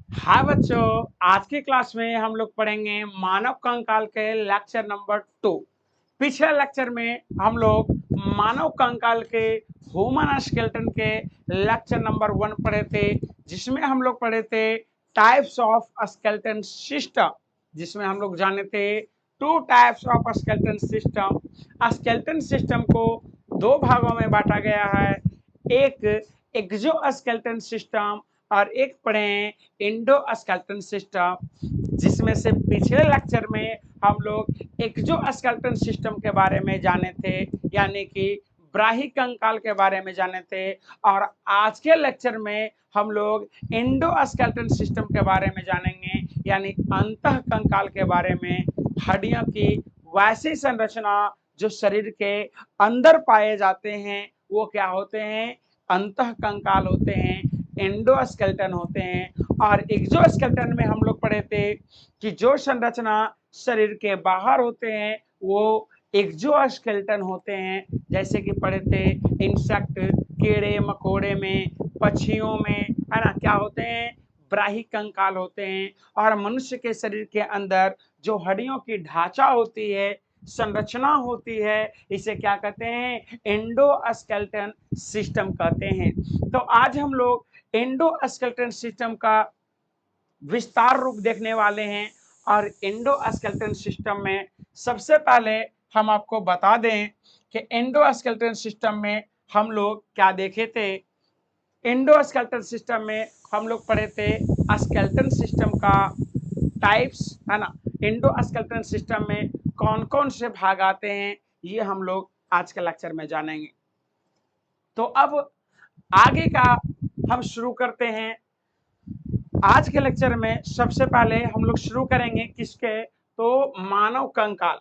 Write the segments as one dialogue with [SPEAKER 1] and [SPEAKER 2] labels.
[SPEAKER 1] हाय बच्चों, आज की क्लास में हम लोग पढ़ेंगे मानव कंकाल के लेक्चर नंबर 2। पिछले लेक्चर में हम लोग मानव कंकाल के ह्यूमन स्केलेटन के लेक्चर नंबर 1 पढ़े थे, जिसमें हम लोग पढ़े थे टाइप्स ऑफ स्केलेटन सिस्टम, जिसमें हम लोग जाने थे 2 types of skeleton system. Skeleton system को 2 भागों में बांटा गया है, एक एक्सोस्केलेटन सिस्टम और एक पढ़े इंडोस्केलेटन सिस्टम, जिसमें से पिछले लेक्चर में हम लोग एक्सोस्केलेटन सिस्टम के बारे में जाने थे, यानी कि ब्राही कंकाल के बारे में जाने थे। और आज के लेक्चर में हम लोग इंडोस्केलेटन सिस्टम के बारे में जानेंगे, यानी अंतः कंकाल के बारे में। हड्डियों की वैसी संरचना जो शरीर के अंदर पाए जाते हैं वो क्या होते हैं? अंतः कंकाल होते हैं, एंडोस्केलेटन होते हैं। और एक्सोस्केलेटन में हम लोग पढ़े थे कि जो संरचना शरीर के बाहर होते हैं वो एक्सोस्केलेटन होते हैं, जैसे कि पढ़े थे इंसेक्ट, कीड़े मकोड़े में, पक्षियों में, है ना, क्या होते हैं? ब्राही कंकाल होते हैं। और मनुष्य के शरीर के अंदर जो हड्डियों की ढांचा होती है, संरचना होती है, इसे क्या कहते हैं? एंडोस्केलेटन सिस्टम कहते हैं। तो आज हम लोग एंडोस्केलेटन सिस्टम का विस्तार रूप देखने वाले हैं। और एंडोस्केलेटन सिस्टम में सबसे पहले हम आपको बता दें कि एंडोस्केलेटन सिस्टम में हम लोग क्या देखे थे। एंडोस्केलेटन सिस्टम में हम लोग पढ़े थे स्केलेटन सिस्टम का टाइप्स, है ना। एंडोस्केलेटन सिस्टम में कौन कौन से भाग आते हैं ये हम लोग आज के लेक्चर में जानेंगे। तो अब आगे का हम शुरू करते हैं। आज के लेक्चर में सबसे पहले हम लोग शुरू करेंगे किसके? तो मानव कंकाल।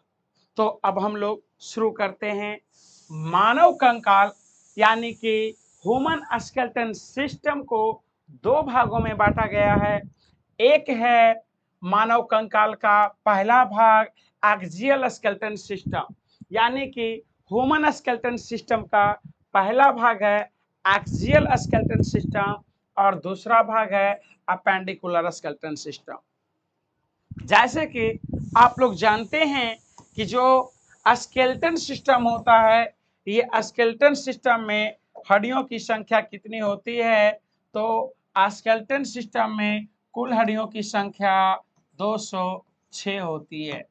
[SPEAKER 1] तो अब हम लोग शुरू करते हैं मानव कंकाल, यानी कि ह्यूमन स्केलेटन सिस्टम को 2 भागों में बांटा गया है। एक है मानव कंकाल का पहला भाग एक्सियल स्केलेटन सिस्टम, यानी कि ह्यूमन स्केलेटन सिस्टम का पहला भाग है एक्सियल स्केलेटन सिस्टम और दूसरा भाग है अपेंडिकुलर स्केलेटन सिस्टम। जैसे कि आप लोग जानते हैं कि जो स्केलेटन सिस्टम होता है, ये स्केलेटन सिस्टम में हड्डियों की संख्या कितनी होती है? तो स्केलेटन सिस्टम में कुल हड्डियों की संख्या 206 होती है।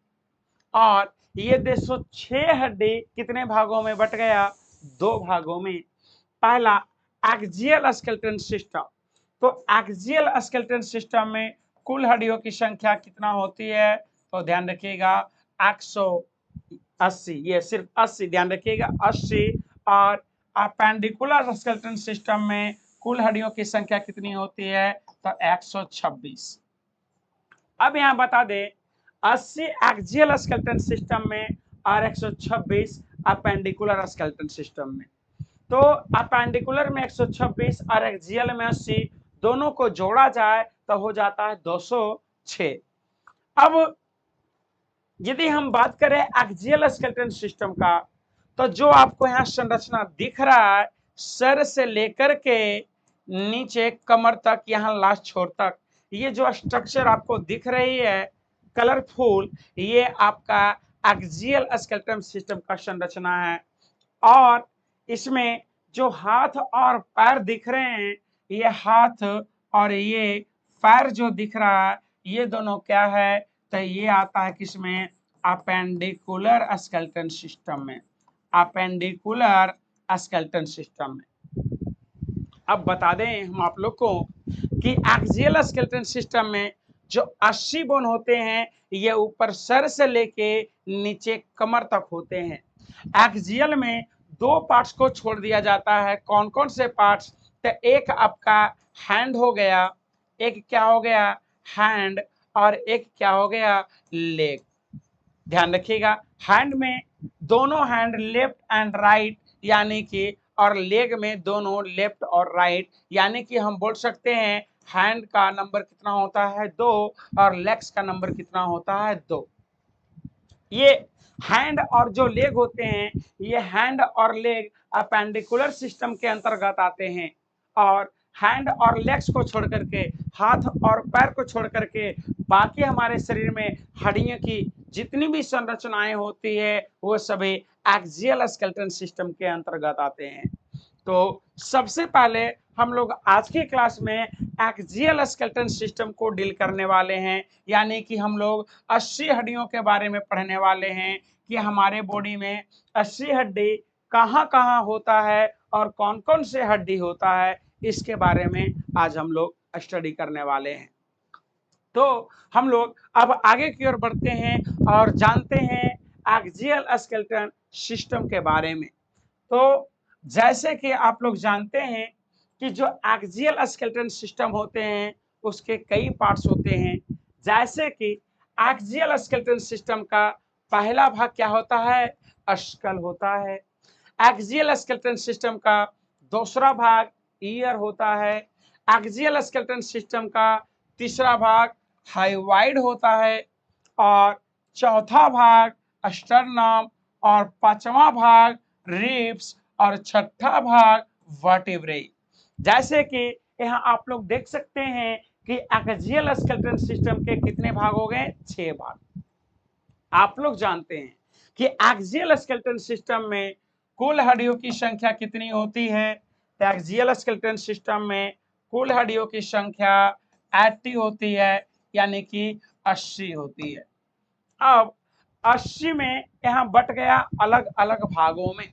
[SPEAKER 1] और ये 206 हड्डी कितने भागों में बट गया? 2 भागों में। पहला एक्सियल स्केलेटन सिस्टम। तो एक्सियल स्केलेटन सिस्टम में कुल हड्डियों की संख्या कितना होती है? तो ध्यान रखिएगा 180, ये सिर्फ 80, ध्यान रखिएगा 80। और अपेंडिकुलर स्केलेटन सिस्टम में कुल हड्डियों की संख्या कितनी होती है? तो 126। अब यहाँ बता दें 80 एक्सियल स्केलेटन सिस्टम में और 126 अपेंडिकुलर स्केलेटन सिस्टम में। तो अपेंडिकुलर में 126 और एक्सियल में 80, दोनों को जोड़ा जाए तो हो जाता है 206। अब यदि हम बात करें एक्सियल स्केलेटन सिस्टम का, तो जो आपको यहाँ संरचना दिख रहा है, सर से लेकर के नीचे कमर तक, यहाँ लास्ट छोर तक, ये जो स्ट्रक्चर आपको दिख रही है कलरफुल, ये आपका एक्सियल स्केलेटन सिस्टम का संरचना है। और इसमें जो हाथ और पैर दिख रहे हैं, ये हाथ और ये पैर जो दिख रहा है, ये दोनों क्या है? तो ये आता है किसमें? अपेंडिकुलर स्केलेटन सिस्टम में। अपेंडिकुलर स्केलेटन सिस्टम में। अब बता दें हम आप लोग को कि एक्सियल स्केलेटन सिस्टम में जो 80 बोन होते हैं, ये ऊपर सर से लेके नीचे कमर तक होते हैं। एक्सियल में 2 पार्ट्स को छोड़ दिया जाता है। कौन कौन से पार्ट्स? तो एक आपका हैंड हो गया, एक क्या हो गया? हैंड, और एक क्या हो गया? लेग। ध्यान रखिएगा, हैंड में दोनों हैंड लेफ्ट एंड राइट, यानी कि, और लेग में दोनों लेफ्ट और राइट, यानी कि हम बोल सकते हैं हैंड का नंबर कितना होता है? 2, और लेग्स का नंबर कितना होता है? 2। ये हैंड और जो लेग होते हैं, ये हैंड और लेग अपेंडिकुलर सिस्टम के अंतर्गत आते हैं। और हैंड और लेग्स को छोड़ करके, हाथ और पैर को छोड़ करके बाकी हमारे शरीर में हड्डियों की जितनी भी संरचनाएं होती है वो सभी एक्सियल स्केलेटन सिस्टम के अंतर्गत आते हैं। तो सबसे पहले हम लोग आज की क्लास में एक्सियल स्केलेटन सिस्टम को डील करने वाले हैं, यानी कि हम लोग 80 हड्डियों के बारे में पढ़ने वाले हैं कि हमारे बॉडी में 80 हड्डी कहाँ कहाँ होता है और कौन कौन से हड्डी होता है, इसके बारे में आज हम लोग स्टडी करने वाले हैं। तो हम लोग अब आगे की ओर बढ़ते हैं और जानते हैं एक्सियल स्केलेटन सिस्टम के बारे में। तो जैसे कि आप लोग जानते हैं कि जो एक्सियल स्केलेटन सिस्टम होते हैं उसके कई पार्ट्स होते हैं। जैसे कि एक्सियल स्केलेटन सिस्टम का पहला भाग क्या होता है, स्कल होता है। एक्सियल स्केलेटन सिस्टम का दूसरा भाग ईयर होता है। एक्सियल स्केलेटन सिस्टम का तीसरा भाग हाइवाइड होता है और चौथा भाग स्टर्नम और पांचवा भाग रिब्स और छठा भाग वर्टिब्रेई। जैसे कि यहाँ आप लोग देख सकते हैं कि एक्सियल स्केलेटन सिस्टम के कितने भाग हो गए, 6 भाग। आप लोग जानते हैं कि एक्सियल स्केलेटन सिस्टम में कुल हड्डियों की संख्या कितनी होती है। एक्सियल स्केलेटन सिस्टम में कुल हड्डियों की संख्या 80 होती है, यानी कि 80 होती है। अब 80 में यहाँ बट गया अलग अलग भागों में।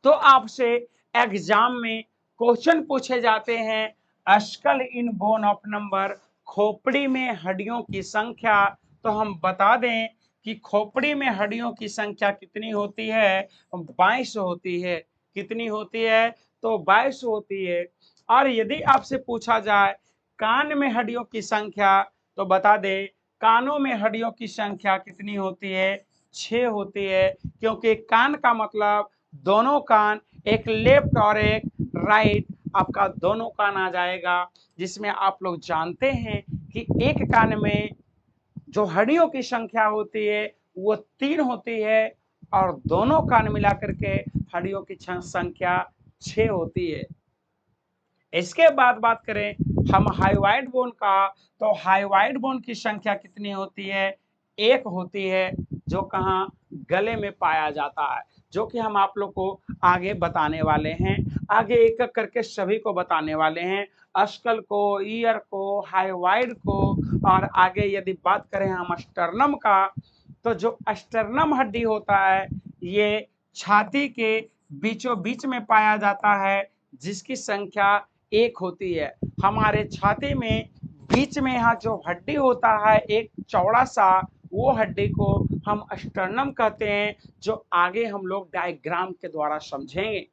[SPEAKER 1] तो आपसे एग्जाम में क्वेश्चन पूछे जाते हैं skull in bone of number, खोपड़ी में हड्डियों की संख्या। तो हम बता दें कि खोपड़ी में हड्डियों की संख्या कितनी होती है, 22 होती है। कितनी होती है, तो 22 होती है। और यदि आपसे पूछा जाए कान में हड्डियों की संख्या, तो बता दे कानों में हड्डियों की संख्या कितनी होती है, 6 होती है। क्योंकि कान का मतलब दोनों कान, एक लेफ्ट और एक राइट, आपका दोनों कान आ जाएगा। जिसमें आप लोग जानते हैं कि एक कान में जो हड्डियों की संख्या होती है वो 3 होती है और दोनों कान मिलाकर के हड्डियों की संख्या 6 होती है। इसके बाद बात करें हम हाइवाइड बोन का, तो हाइवाइड बोन की संख्या कितनी होती है, 1 होती है, जो कहाँ गले में पाया जाता है, जो कि हम आप लोग को आगे बताने वाले हैं। आगे एक एक करके सभी को बताने वाले हैं, स्कल को, ईयर को, हाइवाइड को। और आगे यदि बात करें हम स्टर्नम का, तो जो स्टर्नम हड्डी होता है ये छाती के बीचों बीच में पाया जाता है, जिसकी संख्या 1 होती है। हमारे छाती में बीच में यहाँ जो हड्डी होता है एक चौड़ा सा, वो हड्डी को हम स्टर्नम कहते हैं, जो आगे हम लोग डायग्राम के द्वारा समझेंगे।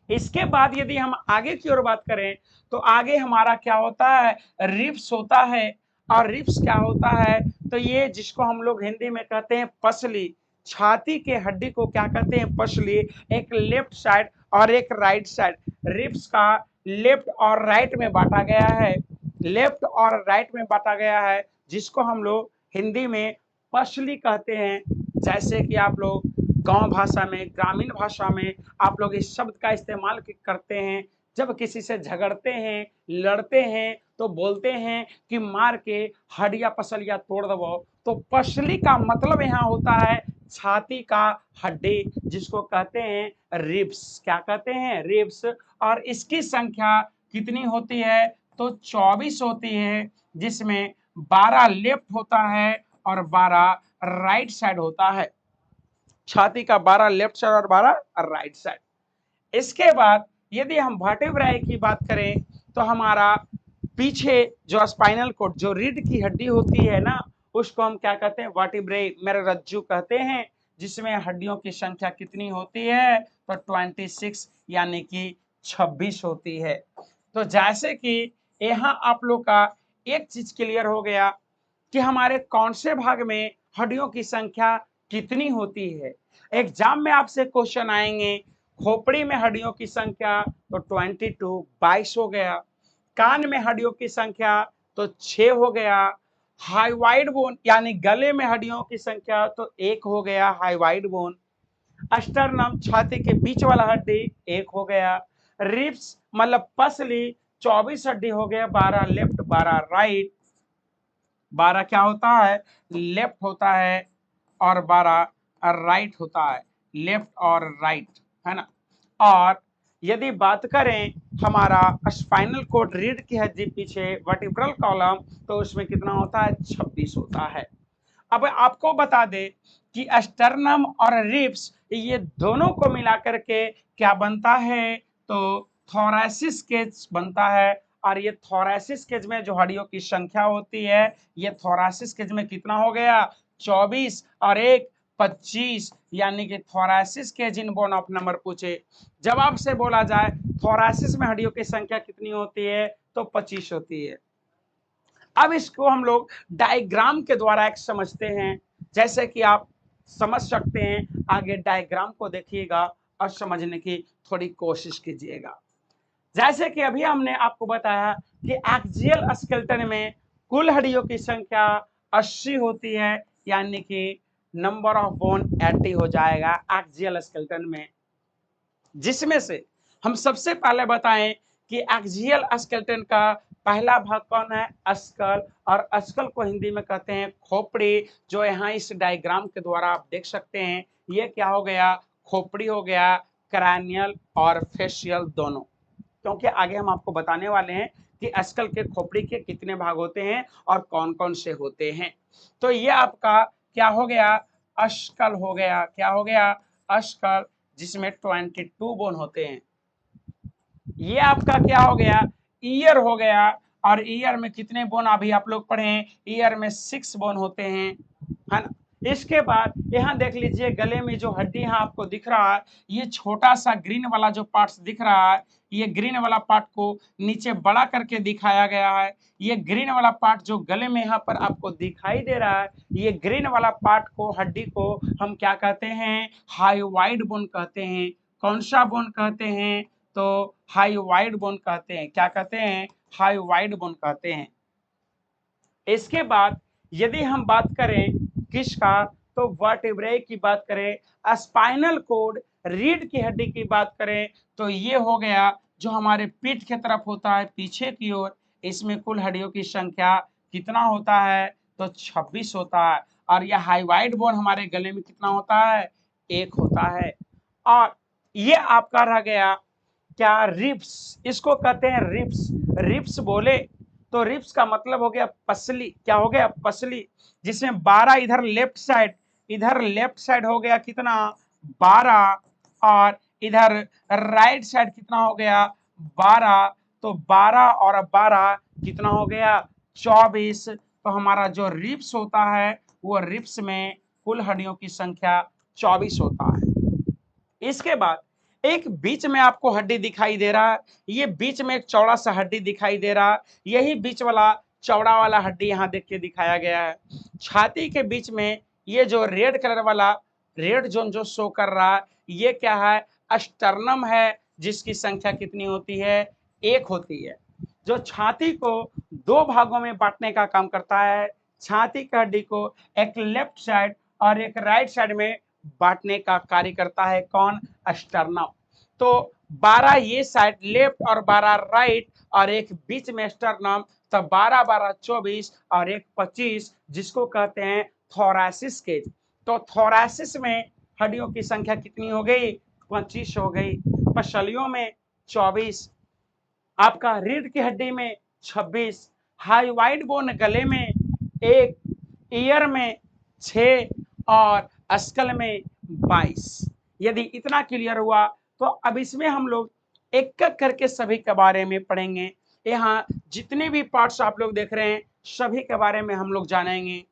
[SPEAKER 1] इसके बाद यदि हम आगे की ओर बात करें तो आगे हमारा क्या होता है, रिब्स होता है। और रिब्स क्या होता है, तो ये जिसको हम लोग हिंदी में कहते हैं पसली, छाती के हड्डी को क्या कहते हैं, पसली। एक लेफ्ट साइड और एक राइट साइड, रिब्स का लेफ्ट और राइट में बांटा गया है, लेफ्ट और राइट में बांटा गया है, जिसको हम लोग हिंदी में पसली कहते हैं। जैसे कि आप लोग गांव भाषा में, ग्रामीण भाषा में आप लोग इस शब्द का इस्तेमाल करते हैं जब किसी से झगड़ते हैं, लड़ते हैं, तो बोलते हैं कि मार के हड्डियां पसलियां तोड़ दो। तो पसली का मतलब यहाँ होता है छाती का हड्डी, जिसको कहते हैं रिब्स। क्या कहते हैं, रिब्स। और इसकी संख्या कितनी होती है, तो 24 होती है, जिसमें 12 लेफ्ट होता है और 12 राइट साइड होता है। छाती का 12 लेफ्ट साइड और 12 राइट साइड। इसके बाद यदि हम वर्टेब्राई की बात करें, तो हमारा पीछे जो स्पाइनल कोड, जो रीढ़ की हड्डी होती है ना, उसको हम क्या कहते हैं, वर्टेब्राई, मेरुरज्जु कहते हैं। जिसमें हड्डियों की संख्या कितनी होती है, तो 26 यानी कि 26 होती है। तो जैसे कि यहाँ आप लोग का एक चीज क्लियर हो गया कि हमारे कौन से भाग में हड्डियों की संख्या कितनी होती है। एग्जाम में आपसे क्वेश्चन आएंगे, खोपड़ी में हड्डियों की संख्या, तो 22 हो गया। कान में हड्डियों की संख्या, तो 6 हो गया। हाइवाइड बोन यानी गले में हड्डियों की संख्या, तो 1 हो गया हाइवाइड बोन। स्टर्नम छाती के बीच वाला हड्डी 1 हो गया। रिब्स मतलब पसली 24 हड्डी हो गया, 12 लेफ्ट 12 राइट, 12 क्या होता है लेफ्ट होता है और 12 राइट होता है, लेफ्ट और राइट, है ना। और यदि बात करें हमारा स्पाइनल कोड रीढ़ की हड्डी पीछे वर्टिब्रल कॉलम, तो उसमें कितना होता है 26 होता है। अब आपको बता दे कि स्टर्नम और रिब्स ये दोनों को मिलाकर के क्या बनता है, तो थोरैसिस केज बनता है। और ये थोरैसिस केज में जो हड्डियों की संख्या होती है, ये थोरैसिस केज में कितना हो गया 24 और 1 25, यानी कि thoracic cage in bone of number पूछे, जवाब से बोला जाए थोरैसिस में हड्डियों की संख्या कितनी होती है, तो 25 होती है। अब इसको हम लोग डायग्राम के द्वारा एक समझते हैं, जैसे कि आप समझ सकते हैं, आगे डायग्राम को देखिएगा और समझने की थोड़ी कोशिश कीजिएगा। जैसे कि अभी हमने आपको बताया कि एक्सियल स्केलेटन में कुल हड्डियों की संख्या 80 होती है, यानी कि नंबर ऑफ बोन 80 हो जाएगा एक्सियल स्केलेटन में, जिसमें से हम सबसे पहले बताएं कि एक्सियल स्केलेटन का पहला भाग कौन है स्कल, और स्कल को हिंदी में कहते हैं खोपड़ी, जो यहाँ इस डायग्राम के द्वारा आप देख सकते हैं। ये क्या हो गया खोपड़ी हो गया, क्रैनियल और फेशियल दोनों, क्योंकि आगे हम आपको बताने वाले हैं कि स्कल के खोपड़ी के कितने भाग होते हैं और कौन कौन से होते हैं। तो ये आपका क्या हो गया स्कल हो गया, क्या हो गया स्कल, जिसमें 22 बोन होते हैं। ये आपका क्या हो गया ईयर हो गया, और ईयर में कितने बोन अभी आप लोग पढ़े हैं, ईयर में 6 बोन होते हैं, है ना। इसके बाद यहाँ देख लीजिए गले में जो हड्डी यहाँ आपको दिख रहा है, ये छोटा सा ग्रीन वाला जो पार्ट दिख रहा है, ये ग्रीन वाला पार्ट को नीचे बड़ा करके दिखाया गया है। ये ग्रीन वाला पार्ट जो गले में यहाँ पर आपको दिखाई दे रहा है, ये ग्रीन वाला पार्ट को हड्डी को हम क्या कहते हैं हायोवाइड बोन कहते हैं। कौन सा बोन कहते हैं, तो हायोवाइड बोन कहते हैं। क्या कहते हैं हायोवाइड बोन कहते हैं। इसके बाद यदि हम बात करें किसका, तो वर्टिब्रे की बात करें, स्पाइनल कोड रीढ़ की हड्डी की बात करें, तो ये हो गया जो हमारे पीठ की तरफ होता है पीछे की ओर, इसमें कुल हड्डियों की संख्या कितना होता है, तो 26 होता है। और यह हाइवाइड बोन हमारे गले में कितना होता है 1 होता है। और ये आपका रह गया क्या रिब्स, इसको कहते हैं रिब्स। रिब्स बोले तो रिब्स का मतलब हो गया पसली, क्या हो गया पसली, जिसमें 12 इधर लेफ्ट साइड, इधर लेफ्ट साइड हो गया कितना 12, और इधर राइट साइड कितना हो गया 12, तो 12 और 12 कितना हो गया 24। तो हमारा जो रिब्स होता है वो रिब्स में कुल हड्डियों की संख्या 24 होता है। इसके बाद एक बीच में आपको हड्डी दिखाई दे रहा है, ये बीच में एक चौड़ा सा हड्डी दिखाई दे रहा है, यही बीच वाला चौड़ा वाला हड्डी यहाँ देख के दिखाया गया है। छाती के बीच में ये जो रेड कलर वाला रेड जोन जो शो कर रहा है, ये क्या है स्टर्नम है, जिसकी संख्या कितनी होती है 1 होती है, जो छाती को 2 भागों में बांटने का काम करता है। छाती की हड्डी को एक लेफ्ट साइड और एक राइट साइड में बांटने का कार्य करता है कौन स्टर्नम। तो 12 ये साइड लेफ्ट और 12 राइट, और एक बीच में स्टर्नम, तो 12 12 24 और एक 25, जिसको कहते हैं थोरैसिस केज। तो थोरैसिस में हड्डियों की संख्या कितनी हो गई 25 हो गई, पसलियों में 24, आपका रीढ़ की हड्डी में 26, हाइवाइड बोन गले में 1, ईयर में 6 और स्कल में 22। यदि इतना क्लियर हुआ तो अब इसमें हम लोग एक एक करके सभी के बारे में पढ़ेंगे। यहाँ जितने भी पार्ट्स आप लोग देख रहे हैं सभी के बारे में हम लोग जानेंगे,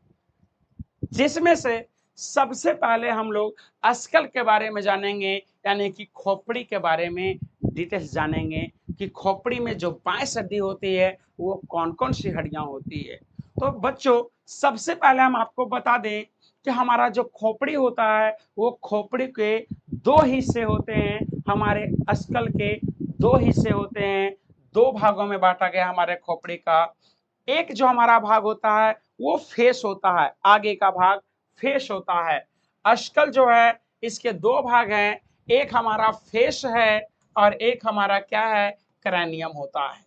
[SPEAKER 1] जिसमें से सबसे पहले हम लोग स्कल के बारे में जानेंगे, यानी कि खोपड़ी के बारे में डिटेल्स जानेंगे कि खोपड़ी में जो 22 हड्डी होती है वो कौन कौन सी हड्डियां होती है। तो बच्चों सबसे पहले हम आपको बता दें कि हमारा जो खोपड़ी होता है वो खोपड़ी के 2 हिस्से होते हैं, हमारे स्कल के 2 हिस्से होते हैं, 2 भागों में बांटा गया हमारे खोपड़ी का। एक जो हमारा भाग होता है वो फेस होता है, आगे का भाग फेस होता है। स्कल जो है इसके 2 भाग हैं, एक हमारा फेस है और एक हमारा क्या है, क्रैनियम होता है।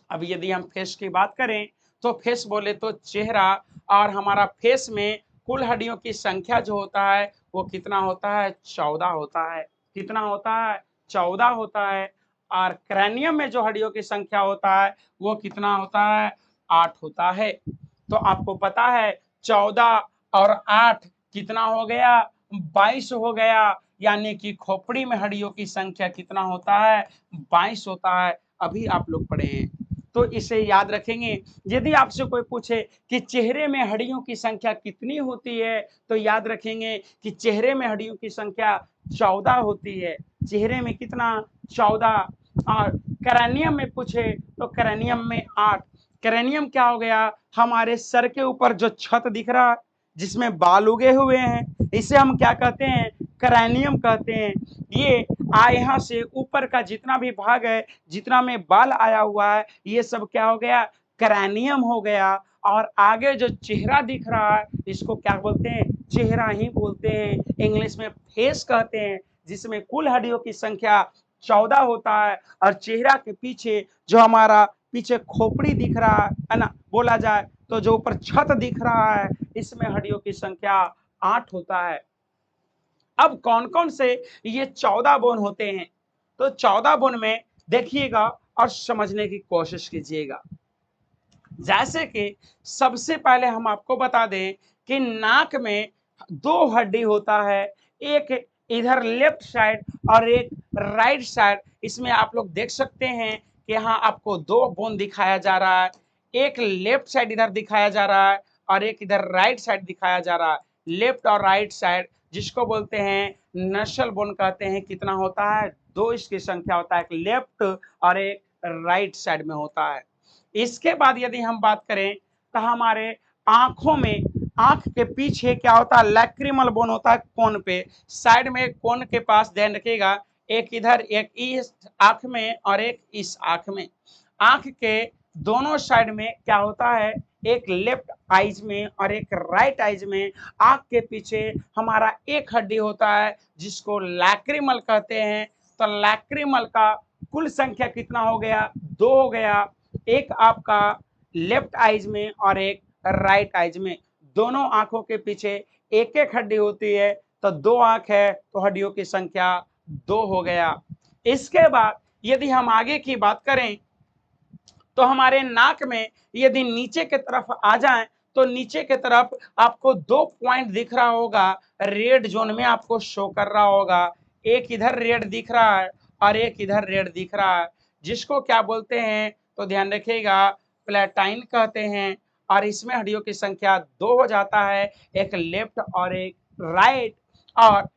[SPEAKER 1] अब यदि हम फेस की बात करें तो फेस बोले तो चेहरा, और हमारा फेस में कुल हड्डियों की संख्या जो होता है वो कितना होता है, 14 होता है। कितना होता है, 14 होता है। और क्रैनियम में जो हड्डियों की संख्या होता है वो कितना होता है, 8 होता है। तो आपको पता है 14 और 8 कितना हो गया, 22 हो गया। यानी कि खोपड़ी में हड्डियों की संख्या कितना होता है, 22 होता है। अभी आप लोग पढ़े हैं तो इसे याद रखेंगे। यदि आपसे कोई पूछे कि चेहरे में हड्डियों की संख्या कितनी होती है, तो याद रखेंगे कि चेहरे में हड्डियों की संख्या 14 होती है। चेहरे में कितना, 14। और क्रैनियम में पूछे तो क्रैनियम में 8। क्रैनियम क्या हो गया, हमारे सर के ऊपर जो छत दिख रहा है जिसमें बाल उगे हुए हैं, इसे हम क्या कहते हैं, क्रैनियम कहते हैं। ये यहाँ से ऊपर का जितना भी भाग है, जितना में बाल आया हुआ है, ये सब क्या हो गया, क्रैनियम हो गया। और आगे जो चेहरा दिख रहा है इसको क्या बोलते हैं, चेहरा ही बोलते हैं। इंग्लिश में फेस कहते हैं, जिसमें कुल हड्डियों की संख्या 14 होता है। और चेहरा के पीछे जो हमारा पीछे खोपड़ी दिख रहा है ना, बोला जाए तो जो ऊपर छत दिख रहा है इसमें हड्डियों की संख्या 8 होता है। अब कौन कौन से ये 14 बोन होते हैं, तो 14 बोन में देखिएगा और समझने की कोशिश कीजिएगा। जैसे कि सबसे पहले हम आपको बता दें कि नाक में 2 हड्डी होता है, एक इधर लेफ्ट साइड और एक राइट साइड। इसमें आप लोग देख सकते हैं कि यहाँ आपको 2 बोन दिखाया जा रहा है, एक लेफ्ट साइड इधर दिखाया जा रहा है और एक इधर राइट साइड दिखाया जा रहा है। लेफ्ट और राइट साइड जिसको बोलते हैं नसल बोन कहते हैं, कितना होता है, 2 इसकी संख्या होता है, एक लेफ्ट और एक राइट साइड में होता है। इसके बाद यदि हम बात करें तो हमारे आंखों में, आंख के पीछे क्या होता है, लैक्रिमल बोन होता है कोन पे, साइड में कोन के पास, ध्यान रखिएगा, एक इधर, एक इस आंख में और एक इस आंख में। आंख के दोनों साइड में क्या होता है, एक लेफ्ट आइज में और एक राइट आइज में। आंख के पीछे हमारा एक हड्डी होता है जिसको लैक्रिमल कहते हैं। तो लैक्रिमल का कुल संख्या कितना हो गया, 2 हो गया। एक आपका लेफ्ट आइज में और एक राइट आइज में। दोनों आंखों के पीछे एक एक हड्डी होती है, तो 2 आंख है तो हड्डियों की संख्या 2 हो गया। इसके बाद यदि हम आगे की बात करें तो हमारे नाक में यदि नीचे के तरफ आ जाएं तो नीचे के तरफ आपको 2 पॉइंट दिख रहा होगा, रेड जोन में आपको शो कर रहा होगा। एक इधर रेड दिख रहा है और एक इधर रेड दिख रहा है, जिसको क्या बोलते हैं, तो ध्यान रखिएगा, प्लेटाइन कहते हैं। और इसमें हड्डियों की संख्या 2 हो जाता है, एक लेफ्ट और एक राइट। और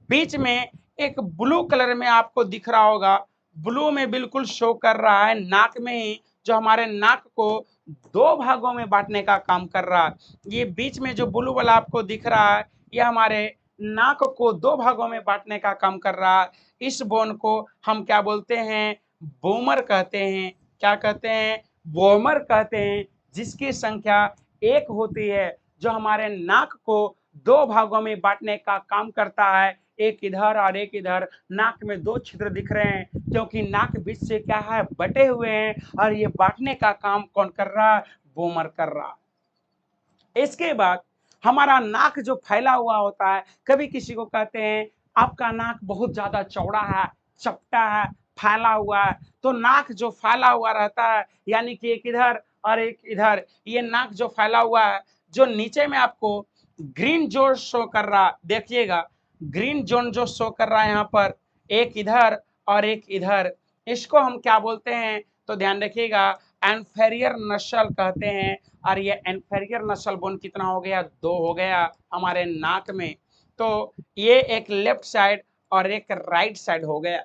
[SPEAKER 1] बीच में एक ब्लू कलर में आपको दिख रहा होगा, ब्लू में बिल्कुल शो कर रहा है नाक में ही, जो हमारे नाक को 2 भागों में बांटने का काम कर रहा है। ये बीच में जो ब्लू वाला आपको दिख रहा है ये हमारे नाक को 2 भागों में बांटने का काम कर रहा है। इस बोन को हम क्या बोलते हैं, बोमर कहते हैं। क्या कहते हैं, बोमर कहते हैं, जिसकी संख्या 1 होती है, जो हमारे नाक को 2 भागों में बांटने का काम करता है, एक इधर और एक इधर। नाक में 2 छिद्र दिख रहे हैं क्योंकि नाक बीच से क्या है, बटे हुए हैं, और ये बांटने का काम कौन कर रहा है, बोमर कर रहा है। इसके बाद हमारा नाक जो फैला हुआ होता है, कभी किसी को कहते हैं आपका नाक बहुत ज्यादा चौड़ा है, चपटा है, फैला हुआ है। तो नाक जो फैला हुआ रहता है, यानी कि एक इधर और एक इधर, ये नाक जो फैला हुआ है, जो नीचे में आपको ग्रीन जोन शो कर रहा, देखिएगा ग्रीन जोन जो शो कर रहा है यहाँ पर, एक इधर और एक इधर, इसको हम क्या बोलते हैं, तो ध्यान रखिएगा, एंफेरियर नसल कहते हैं। और ये एंफेरियर नसल बोन कितना हो गया, 2 हो गया हमारे नाक में। तो ये एक लेफ्ट साइड और एक राइट साइड हो गया।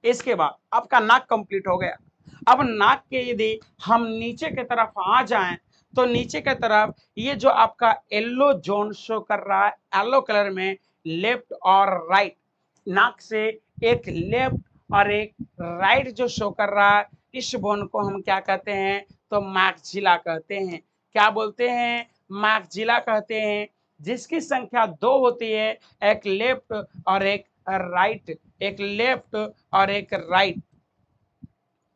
[SPEAKER 1] इसके बाद आपका नाक कंप्लीट हो गया। अब नाक के यदि हम नीचे की तरफ आ जाएं तो नीचे की तरफ ये जो आपका येलो जोन शो कर रहा है, येलो कलर में, लेफ्ट और राइट, नाक से एक लेफ्ट और एक राइट जो शो कर रहा है, इस बोन को हम क्या कहते हैं, तो मैक्सिला कहते हैं। क्या बोलते हैं, मैक्सिला कहते हैं, जिसकी संख्या 2 होती है, एक लेफ्ट और एक राइट, एक लेफ्ट और एक राइट।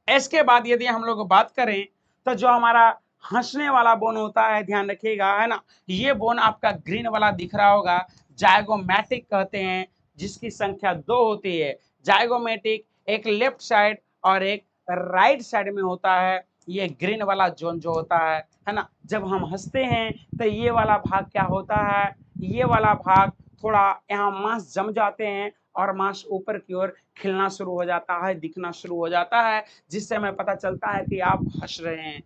[SPEAKER 1] इसके बाद यदि हम लोग बात करें तो जो हमारा हंसने वाला बोन होता है, ध्यान रखिएगा, है ना, ये बोन आपका ग्रीन वाला दिख रहा होगा, जायगोमैटिक कहते हैं, जिसकी संख्या 2 होती है। जायगोमैटिक एक लेफ्ट साइड और एक राइट साइड में होता है। ये ग्रीन वाला जोन जो होता है ना, जब हम हंसते हैं तो ये वाला भाग क्या होता है, ये वाला भाग थोड़ा यहाँ मांस जम जाते हैं और मांस ऊपर की ओर खिलना शुरू हो जाता है, दिखना शुरू हो जाता है, जिससे हमें पता चलता है कि आप हंस रहे हैं।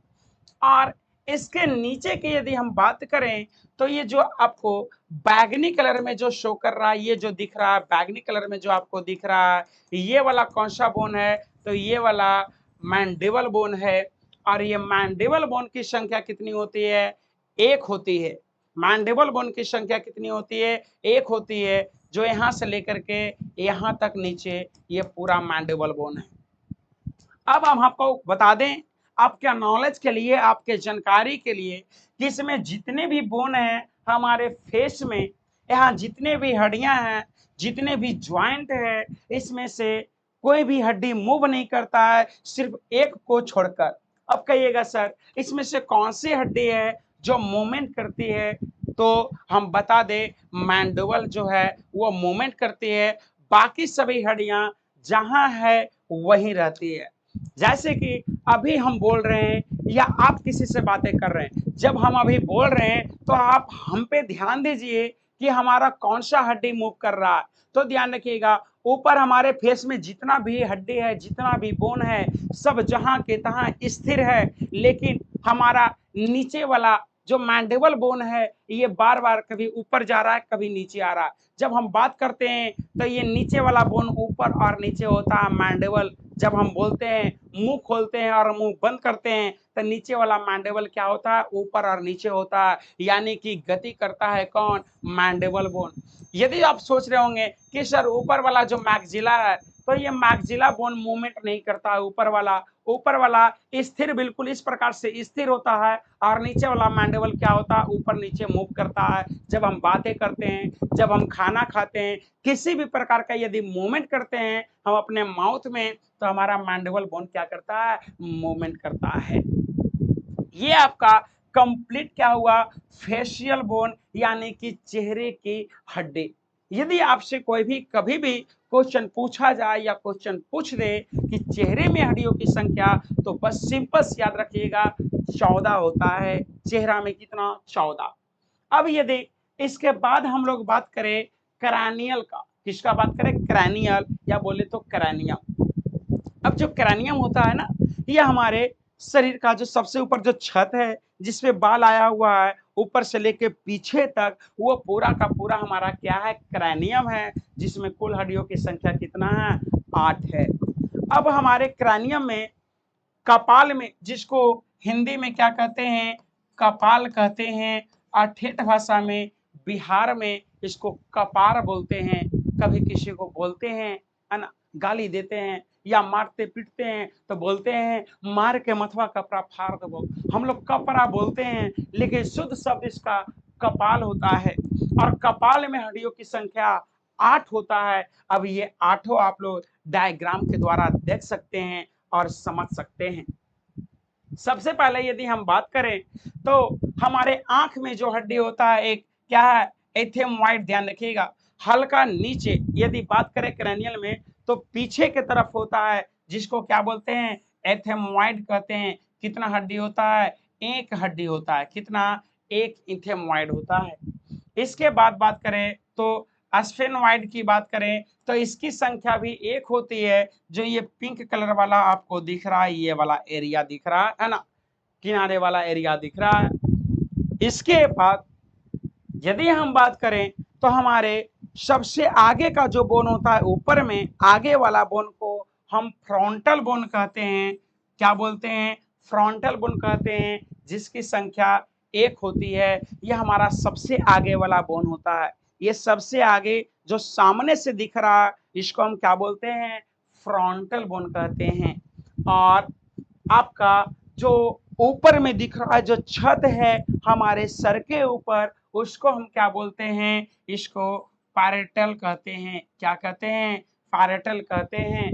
[SPEAKER 1] और इसके नीचे की यदि हम बात करें तो ये जो आपको बैगनी कलर में जो शो कर रहा है, ये जो दिख रहा है बैगनी कलर में जो आपको दिख रहा है, ये वाला कौन सा बोन है, तो ये वाला मैंडिबल बोन है। और ये मैंडिबल बोन की संख्या कितनी होती है, एक होती है। मैंडिबल बोन की संख्या कितनी होती है, एक होती है, जो यहां से लेकर के यहां तक नीचे ये पूरा मैंडिबल बोन है। अब हम आपको बता दें, आपके नॉलेज के लिए, आपके जानकारी के लिए, कि इसमें जितने भी बोन हैं हमारे फेस में, यहाँ जितने भी हड्डियां हैं, जितने भी ज्वाइंट है, इसमें से कोई भी हड्डी मूव नहीं करता है, सिर्फ एक को छोड़कर। अब कहिएगा सर, इसमें से कौन सी हड्डी है जो मूवमेंट करती है, तो हम बता दें मैंडिबल जो है वो मूवमेंट करती है, बाकी सभी हड्डियां जहां है वहीं रहती है। जैसे कि अभी हम बोल रहे हैं या आप किसी से बातें कर रहे हैं, जब हम अभी बोल रहे हैं तो आप हम पे ध्यान दीजिए कि हमारा कौन सा हड्डी मूव कर रहा है। तो ध्यान रखिएगा, ऊपर हमारे फेस में जितना भी हड्डी है, जितना भी बोन है, सब जहां के तहां स्थिर है, लेकिन हमारा नीचे वाला जो मैंडिबल बोन है ये बार बार कभी ऊपर जा रहा है, कभी नीचे आ रहा है। जब हम बात करते हैं तो ये नीचे वाला बोन ऊपर और नीचे होता है, मैंडिबल। जब हम बोलते हैं, मुंह खोलते हैं और मुंह बंद करते हैं, तो नीचे वाला मैंडिबल क्या होता है, ऊपर और नीचे होता है, यानी कि गति करता है कौन, मैंडिबल बोन। यदि आप सोच रहे होंगे कि सर ऊपर वाला जो मैक्सिला है, तो ये मैक्सिला बोन मूवमेंट नहीं करता है, ऊपर वाला स्थिर, बिल्कुल इस प्रकार से स्थिर होता है, और नीचे वाला मैंडिबल क्या होता है, ऊपर नीचे मूव करता है। जब हम बातें करते हैं, जब हम खाना खाते हैं, किसी भी प्रकार का यदि मूवमेंट करते हैं हम अपने माउथ में, तो हमारा मैंडिबल बोन क्या करता है, मूवमेंट करता है। ये आपका कंप्लीट क्या हुआ, फेशियल बोन, यानी कि चेहरे की हड्डी। यदि आपसे कोई भी कभी भी क्वेश्चन पूछा जाए या क्वेश्चन पूछ दे कि चेहरे में हड्डियों की संख्या, तो बस सिंपल याद रखिएगा 14 होता है, चेहरा में कितना, 14। अब यदि इसके बाद हम लोग बात करें क्रैनियल का, किसका बात करें, क्रैनियल, या बोले तो क्रैनियम। अब जो क्रैनियम होता है ना, ये हमारे शरीर का जो सबसे ऊपर जो छत है, जिसपे बाल आया हुआ है, ऊपर से लेके पीछे तक, वो पूरा का पूरा हमारा क्या है, क्रैनियम है, जिसमें कुल हड्डियों की संख्या कितना है, 8 है। अब हमारे क्रैनियम में कपाल में, जिसको हिंदी में क्या कहते हैं, कपाल कहते हैं, और ठेठ भाषा में बिहार में इसको कपार बोलते हैं। कभी किसी को बोलते हैं, है ना, गाली देते हैं या मारते पीटते हैं तो बोलते हैं मार के मथवा कपड़ा फाड़ दो, हम लोग कपड़ा बोलते हैं, लेकिन शुद्ध शब्द इसका कपाल होता है। और कपाल में हड्डियों की संख्या 8 होता है। अब ये आठों आप लोग डायग्राम के द्वारा देख सकते हैं और समझ सकते हैं। सबसे पहले यदि हम बात करें तो हमारे आंख में जो हड्डी होता है, एक क्या है, एथेमॉइड, ध्यान रखिएगा, हल्का नीचे। यदि बात करें क्रैनियल में तो पीछे की तरफ होता है, जिसको क्या बोलते हैं, एथेमॉइड कहते हैं। कितना हड्डी होता है, एक हड्डी होता है, कितना, एक इथेमॉइड होता है। इसके बाद बात करें तो स्फेनोइड की बात करें तो इसकी संख्या भी एक होती है, जो ये पिंक कलर वाला आपको दिख रहा है, ये वाला एरिया दिख रहा है ना, किनारे वाला एरिया दिख रहा है। इसके बाद यदि हम बात करें तो हमारे सबसे आगे का जो बोन होता है, ऊपर में आगे वाला बोन को हम फ्रंटल बोन कहते हैं। क्या बोलते हैं, फ्रंटल बोन कहते हैं, जिसकी संख्या एक होती है। यह हमारा सबसे आगे वाला बोन होता है। ये सबसे आगे जो सामने से दिख रहा है, इसको हम क्या बोलते हैं, फ्रंटल बोन कहते हैं। और आपका जो ऊपर में दिख रहा है, जो छत है हमारे सर के ऊपर, उसको हम क्या बोलते हैं, इसको पैरेटल कहते हैं। क्या कहते हैं? पैरेटल कहते हैं।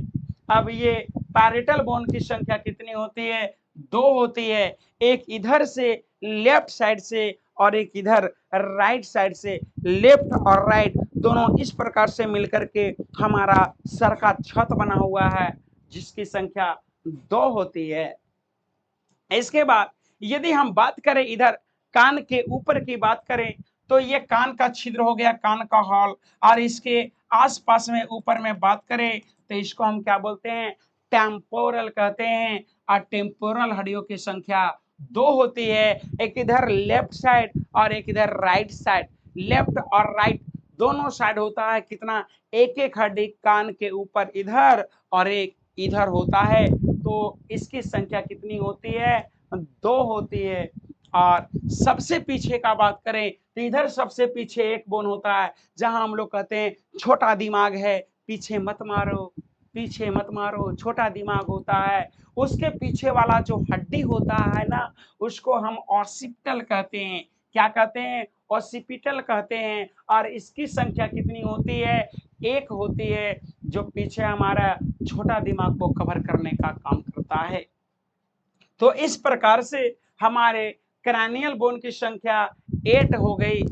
[SPEAKER 1] अब ये पैरेटल बोन की संख्या कितनी होती है? 2 होती है। एक इधर से लेफ्ट साइड से और एक इधर राइट साइड से। लेफ्ट और राइट दोनों इस प्रकार से मिलकर के हमारा सर का छत बना हुआ है, जिसकी संख्या 2 होती है। इसके बाद यदि हम बात करें इधर कान के ऊपर की बात करें, तो ये कान का छिद्र हो गया, कान का हॉल। और इसके आसपास में ऊपर में बात करें तो इसको हम क्या बोलते हैं? टेम्पोरल कहते हैं। और टेम्पोरल हड्डियों की संख्या 2 होती है, एक इधर लेफ्ट साइड और एक इधर राइट साइड। लेफ्ट और राइट दोनों साइड होता है कितना? एक एक हड्डी कान के ऊपर इधर और एक इधर होता है। तो इसकी संख्या कितनी होती है? 2 होती है। और सबसे पीछे का बात करें तो इधर सबसे पीछे एक बोन होता है, जहां हम लोग कहते हैं छोटा दिमाग है। पीछे मत मारो, पीछे मत मारो, छोटा दिमाग होता है। उसके पीछे वाला जो हड्डी होता है ना, उसको हम ऑसिपिटल कहते हैं। क्या कहते हैं? ऑसिपिटल कहते हैं। और इसकी संख्या कितनी होती है? 1 होती है, जो पीछे हमारा छोटा दिमाग को कवर करने का काम करता है। तो इस प्रकार से हमारे क्रैनियल बोन की संख्या 8 हो गई।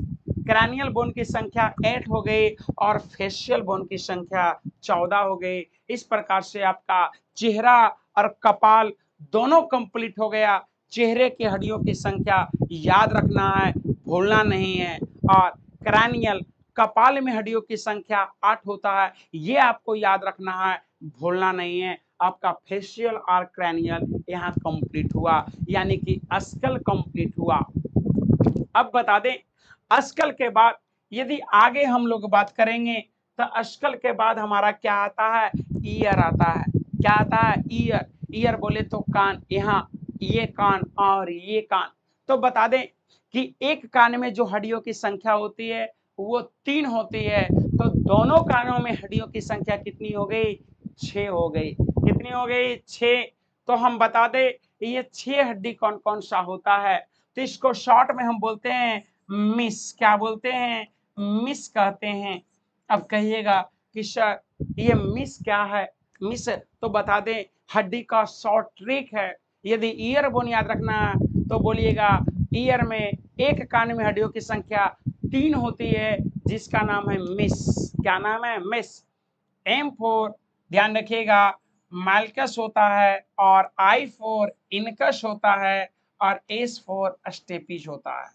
[SPEAKER 1] क्रैनियल बोन की संख्या 8 हो गई और फेशियल बोन की संख्या 14 हो गई। इस प्रकार से आपका चेहरा और कपाल दोनों कंप्लीट हो गया। चेहरे की हड्डियों की संख्या याद रखना है, भूलना नहीं है। और क्रैनियल कपाल में हड्डियों की संख्या 8 होता है, ये आपको याद रखना है, भूलना नहीं है। आपका फेशियल और क्रैनियल यहाँ कंप्लीट हुआ, यानी कि स्कल कंप्लीट हुआ। अब बता दें, स्कल के बाद यदि आगे हम लोग बात करेंगे तो स्कल के बाद हमारा क्या आता है? ईयर आता है। क्या आता है? ईयर। ईयर बोले तो कान, यहाँ ये कान और ये कान। तो बता दें कि एक कान में जो हड्डियों की संख्या होती है वो 3 होती है। तो दोनों कानों में हड्डियों की संख्या कितनी हो गई? 6 हो गई। कितनी हो गई? 6। तो हम बता दें ये 6 हड्डी कौन कौन सा होता है? तो इसको शॉर्ट में हम बोलते हैं मिस। क्या बोलते हैं? मिस कहते हैं। अब कहिएगा कि सर ये मिस क्या है? मिस तो बता दें हड्डी का शॉर्ट ट्रिक है। यदि ईयर बोन याद रखना है तो बोलिएगा ईयर में एक कान में हड्डियों की संख्या 3 होती है, जिसका नाम है मिस। क्या नाम है? मिस। M4 ध्यान रखिएगा माल्कस होता है, और I4 इनकस होता है, और S4 स्टेपिज होता है।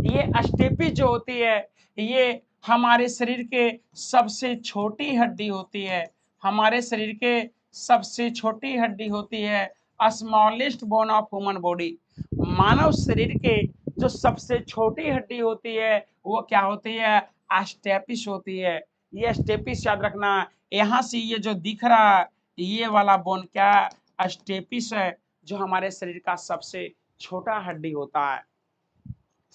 [SPEAKER 1] ये स्टेपिज जो होती है ये हमारे शरीर के सबसे छोटी हड्डी होती है। हमारे शरीर के सबसे छोटी हड्डी होती है, smallest bone of human body. मानव शरीर के जो सबसे छोटी हड्डी होती है वो क्या होती है? स्टेपिस होती है। ये स्टेपिस याद रखना। यहाँ से ये जो दिख रहा है ये वाला बोन क्या है? स्टेपिस है, जो हमारे शरीर का सबसे छोटा हड्डी होता है।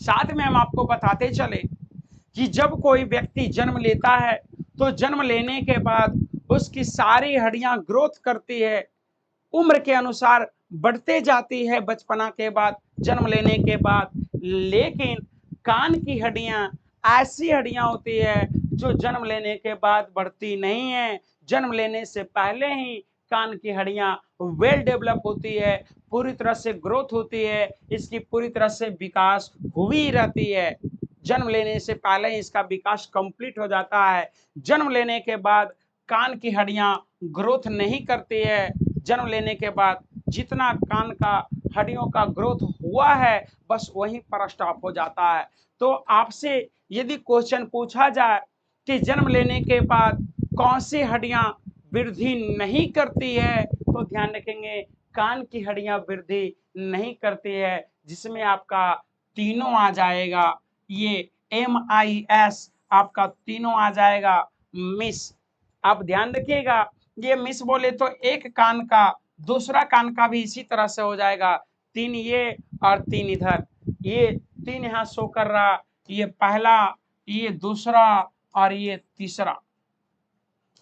[SPEAKER 1] साथ में हम आपको बताते चले कि जब कोई व्यक्ति जन्म लेता है तो जन्म लेने के बाद उसकी सारी हड्डियां ग्रोथ करती है, उम्र के अनुसार बढ़ते जाती है बचपना के बाद, जन्म लेने के बाद। लेकिन कान की हड्डियां ऐसी हड्डियां होती है जो जन्म लेने के बाद बढ़ती नहीं है। जन्म लेने से पहले ही कान की हड्डियां वेल डेवलप होती है, पूरी तरह से ग्रोथ होती है, इसकी पूरी तरह से विकास हुई रहती है। जन्म लेने से पहले ही इसका विकास कंप्लीट हो जाता है। जन्म लेने के बाद कान की हड्डियां ग्रोथ नहीं करती है। जन्म लेने के बाद जितना कान का हड्डियों का ग्रोथ हुआ है बस वहीं पर स्टॉप हो जाता है। तो आपसे यदि क्वेश्चन पूछा जाए कि जन्म लेने के बाद कौन सी हड्डियां वृद्धि नहीं करती है, तो ध्यान रखेंगे कान की हड्डियां वृद्धि नहीं करती है, जिसमें आपका तीनों आ जाएगा। ये MIS आपका तीनों आ जाएगा। मिस। आप ध्यान रखिएगा, ये मिस बोले तो एक कान का दूसरा कान का भी इसी तरह से हो जाएगा। 3 ये और 3 इधर। ये 3 यहाँ शो कर रहा, ये पहला, ये दूसरा और ये तीसरा।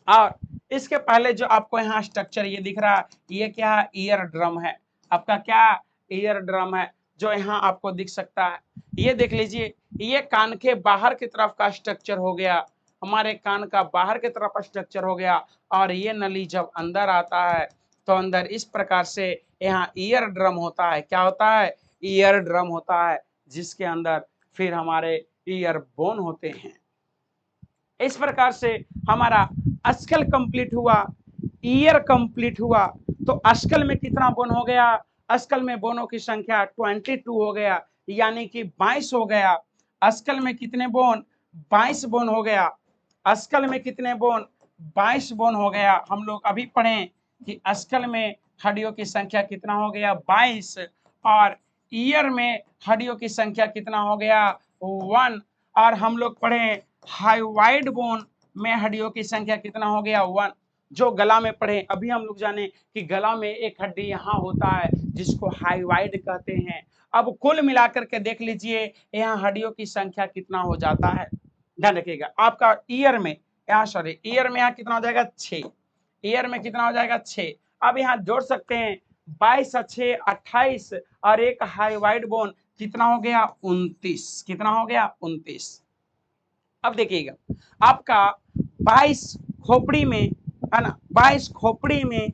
[SPEAKER 1] और इसके पहले जो आपको यहाँ स्ट्रक्चर ये दिख रहा है ये क्या है? ईयर ड्रम है। आपका क्या? ईयर ड्रम है, जो यहाँ आपको दिख सकता है। ये देख लीजिए, ये कान के बाहर की तरफ का स्ट्रक्चर हो गया, हमारे कान का बाहर की तरफ स्ट्रक्चर हो गया। और ये नली जब अंदर आता है तो अंदर इस प्रकार से यहाँ ईयर ड्रम होता है। क्या होता है? ईयर ड्रम होता है, जिसके अंदर फिर हमारे ईयर बोन होते हैं। इस प्रकार से हमारा स्कल कंप्लीट हुआ, ईयर कंप्लीट हुआ। तो स्कल में कितना बोन हो गया? स्कल में बोनों की संख्या 22 हो गया, यानी कि 22 हो गया। स्कल में कितने बोन? 22 बोन हो गया। स्कल में कितने बोन? 22 बोन हो गया। हम लोग अभी पढ़े कि स्कल में हड्डियों की संख्या कितना हो गया? 22। और ईयर में हड्डियों की संख्या कितना हो गया? 1। और हम लोग पढ़े हाइवाइड बोन में हड्डियों की संख्या कितना हो गया? 1। जो गला में पढ़े, अभी हम लोग जाने कि गला में एक हड्डी यहाँ होता है जिसको हाइवाइड कहते हैं। अब कुल मिलाकर के देख लीजिए यहाँ हड्डियों की संख्या कितना हो जाता है। ध्यान रखिएगा, आपका ईयर में ईयर में यहाँ कितना हो जाएगा? 6। ईयर में कितना हो जाएगा? 6। अब यहाँ जोड़ सकते हैं 22 और 6 28 और एक हाइवाइड बोन कितना हो गया? 29। कितना हो गया? 29। अब देखिएगा, आपका 22 खोपड़ी में है ना, 22 खोपड़ी में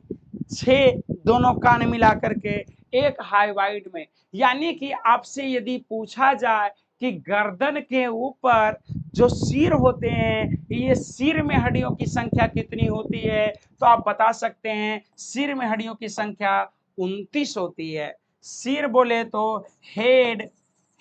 [SPEAKER 1] 6 दोनों कान मिला करके एक हाइवाइड में। यानी कि आपसे यदि पूछा जाए कि गर्दन के ऊपर जो सिर होते हैं, ये सिर में हड्डियों की संख्या कितनी होती है, तो आप बता सकते हैं सिर में हड्डियों की संख्या 29 होती है। सिर बोले तो हेड,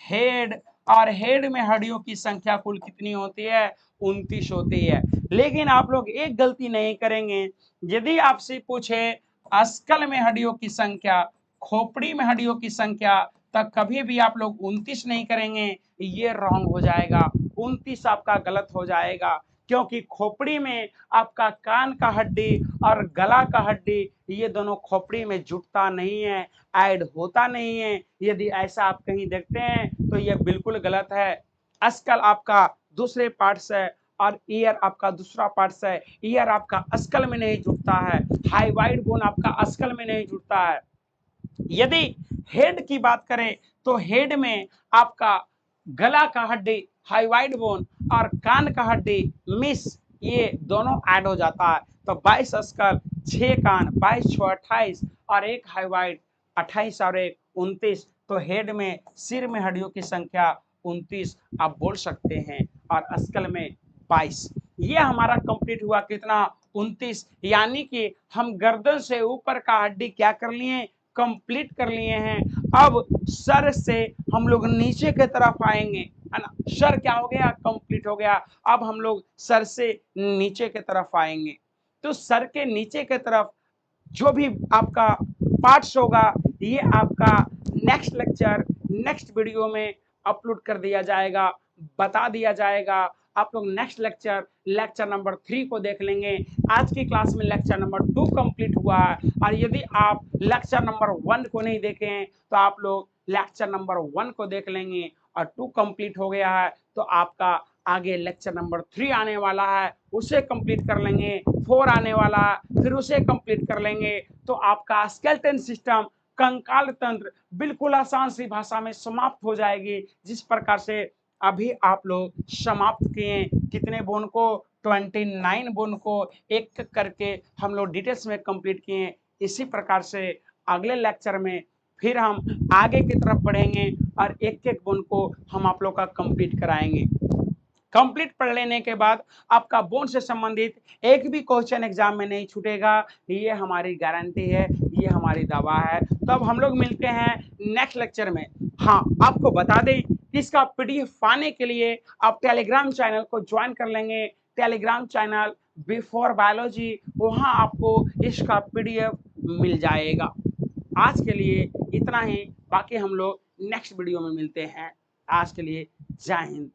[SPEAKER 1] हेड और हेड में हड्डियों की संख्या कुल कितनी होती है? 29 होती है। लेकिन आप लोग एक गलती नहीं करेंगे, यदि आपसे पूछे अस्कल में हड्डियों की संख्या, खोपड़ी में हड्डियों की संख्या, तब कभी भी आप लोग 29 नहीं करेंगे, ये रॉन्ग हो जाएगा। 29 आपका गलत हो जाएगा, क्योंकि खोपड़ी में आपका कान का हड्डी और गला का हड्डी ये दोनों खोपड़ी में जुटता नहीं है, ऐड होता नहीं है। यदि ऐसा आप कहीं देखते हैं तो ये बिल्कुल गलत है। अस्कल आपका दूसरे पार्ट से और ईयर आपका दूसरा पार्ट है। ईयर आपका अस्कल में नहीं जुटता है, हाइवाइड बोन आपका अस्कल में नहीं जुटता है। यदि हेड की बात करें तो हेड में आपका गला का हड्डी हाइवाइड बोन और कान का हड्डी मिस, ये दोनों ऐड हो जाता है। तो 22 अस्कल, 6 कान, 22 6 28 और एक हाइवाइड 28 और एक 29। तो हेड में सिर में हड्डियों की संख्या 29 आप बोल सकते हैं, और अस्कल में 22। ये हमारा कंप्लीट हुआ कितना? 29। यानी कि हम गर्दन से ऊपर का हड्डी क्या कर लिए? कंप्लीट कर लिए हैं। अब सर से हम लोग नीचे की तरफ आएंगे, है ना। सर क्या हो गया? कंप्लीट हो गया। अब हम लोग सर से नीचे की तरफ आएंगे। तो सर के नीचे की तरफ जो भी आपका पार्ट्स होगा, ये आपका नेक्स्ट लेक्चर, नेक्स्ट वीडियो में अपलोड कर दिया जाएगा, बता दिया जाएगा। आप लोग नेक्स्ट लेक्चर नंबर 3 को देख लेंगे। आज की क्लास में लेक्चर नंबर 2 कंप्लीट हुआ है, और यदि आप लेक्चर नंबर 1 को नहीं देखे हैं तो आप लोग लेक्चर नंबर 1 को देख लेंगे, और 2 कंप्लीट हो गया है तो आपका आगे लेक्चर नंबर 3 आने वाला है, उसे कंप्लीट कर लेंगे। 4 आने वाला है, फिर उसे कंप्लीट कर लेंगे। तो आपका स्केलेटन सिस्टम, कंकाल तंत्र बिल्कुल आसान सी भाषा में समाप्त हो जाएगी। जिस प्रकार से अभी आप लोग समाप्त किए कितने बोन को? 29 बोन को एक करके हम लोग डिटेल्स में कंप्लीट किए। इसी प्रकार से अगले लेक्चर में फिर हम आगे की तरफ बढ़ेंगे और एक एक बोन को हम आप लोग का कंप्लीट कराएंगे। कंप्लीट पढ़ लेने के बाद आपका बोन से संबंधित एक भी क्वेश्चन एग्जाम में नहीं छूटेगा, ये हमारी गारंटी है, ये हमारी दावा है। तो अब हम लोग मिलते हैं नेक्स्ट लेक्चर में। हाँ, आपको बता दें कि इसका पीडीएफ पाने के लिए आप टेलीग्राम चैनल को ज्वाइन कर लेंगे। टेलीग्राम चैनल बिफोर बायोलॉजी, वहाँ आपको इसका पीडीएफ मिल जाएगा। आज के लिए इतना ही, बाकी हम लोग नेक्स्ट वीडियो में मिलते हैं। आज के लिए जय हिंद।